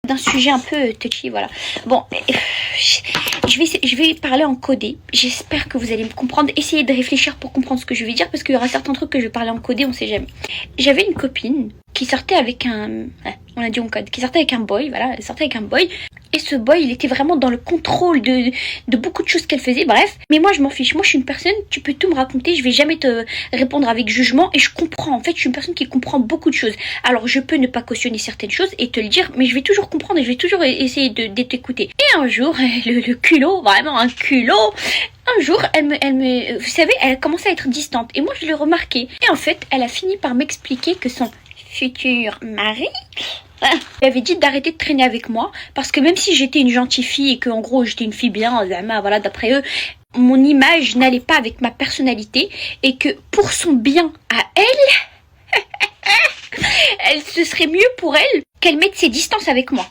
d'un sujet un peu touchy, voilà. Bon, je vais parler en codé. J'espère que vous allez me comprendre. Essayez de réfléchir pour comprendre ce que je vais dire, parce qu'il y aura certains trucs que je vais parler en codé, on sait jamais. J'avais une copine qui sortait avec un... on a dit en code. Qui sortait avec un boy, voilà. Elle sortait avec un boy. Et ce boy, il était vraiment dans le contrôle de beaucoup de choses qu'elle faisait, bref. Mais moi, je m'en fiche. Moi, je suis une personne, tu peux tout me raconter, je vais jamais te répondre avec jugement. Et je comprends, en fait, je suis une personne qui comprend beaucoup de choses. Alors, je peux ne pas cautionner certaines choses et te le dire, mais je vais toujours comprendre et je vais toujours essayer de t'écouter. Et un jour, le culot, vraiment un culot, un jour, vous savez, elle a commencé à être distante. Et moi, je l'ai remarqué. Et en fait, elle a fini par m'expliquer que son futur mari... Elle avait dit d'arrêter de traîner avec moi parce que même si j'étais une gentille fille et que en gros j'étais une fille bien, voilà, d'après eux, mon image n'allait pas avec ma personnalité et que pour son bien à elle, ce serait mieux pour elle qu'elle mette ses distances avec moi.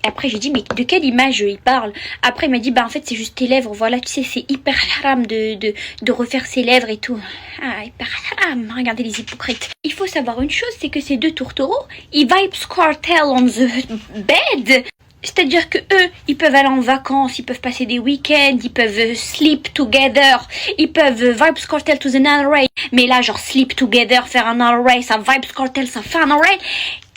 Et après j'ai dit mais de quelle image il parle? Après il m'a dit bah en fait c'est juste tes lèvres, voilà, tu sais c'est hyper haram de refaire ses lèvres et tout. Ah, hyper haram, regardez les hypocrites. Il faut savoir une chose, c'est que ces deux tourtereaux, ils vibes cartel on the bed. C'est-à-dire que eux, ils peuvent aller en vacances, ils peuvent passer des week-ends, ils peuvent sleep together, ils peuvent vibes cartel to the array. Mais là genre sleep together, faire un array, ça vibes cartel, ça fait un array.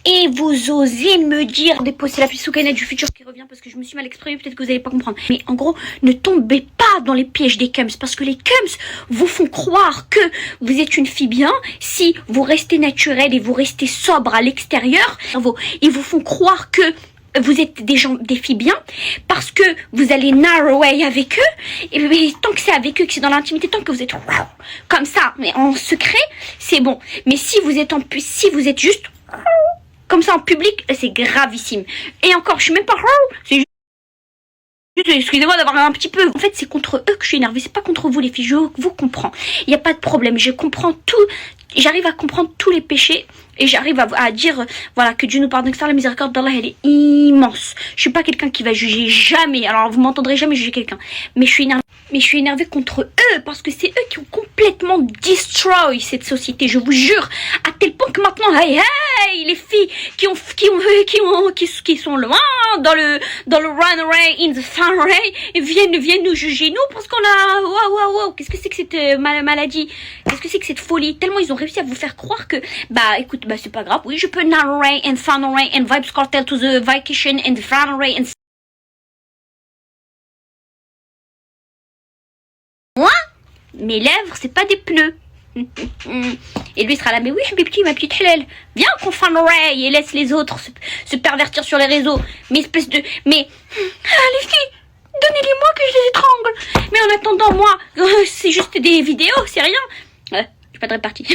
Et vous osez me dire, c'est la Soukana du futur qui revient parce que je me suis mal exprimée, peut-être que vous n'allez pas comprendre. Mais en gros, ne tombez pas dans les pièges des cums parce que les cums vous font croire que vous êtes une fille bien si vous restez naturel et vous restez sobre à l'extérieur. Ils vous font croire que vous êtes des filles bien parce que vous allez narrow way avec eux et tant que c'est avec eux, que c'est dans l'intimité, tant que vous êtes comme ça mais en secret, c'est bon. Mais si vous êtes juste comme ça en public, c'est gravissime. Et encore, je suis même pas... C'est juste... Excusez-moi d'avoir un petit peu... En fait, c'est contre eux que je suis énervée. C'est pas contre vous, les filles. Je vous comprends. Il n'y a pas de problème. Je comprends tout. J'arrive à comprendre tous les péchés. Et j'arrive à dire... Voilà, que Dieu nous pardonne. Que ça, la miséricorde d'Allah, elle est immense. Je suis pas quelqu'un qui va juger jamais. Alors, vous m'entendrez jamais juger quelqu'un. Mais je suis énervée contre eux. Parce que c'est eux qui ont complètement destroy cette société. Je vous jure. À tel point que maintenant... Hey, les filles qui sont loin dans le runway, in the funway, viennent nous juger nous parce qu'on a wow, qu'est-ce que c'est que cette maladie, qu'est-ce que c'est que cette folie, tellement ils ont réussi à vous faire croire que bah écoute, bah c'est pas grave, oui je peux narray and funway and vibes cartel to the vacation and the funway and moi mes lèvres c'est pas des pneus. Et lui sera là, mais oui, ma petite halal, viens qu'on fasse un array et laisse les autres se pervertir sur les réseaux. Mais espèce de... Mais... les filles, donnez-les-moi que je les étrangle. Mais en attendant, moi, c'est juste des vidéos, c'est rien. J'ai pas de répartie.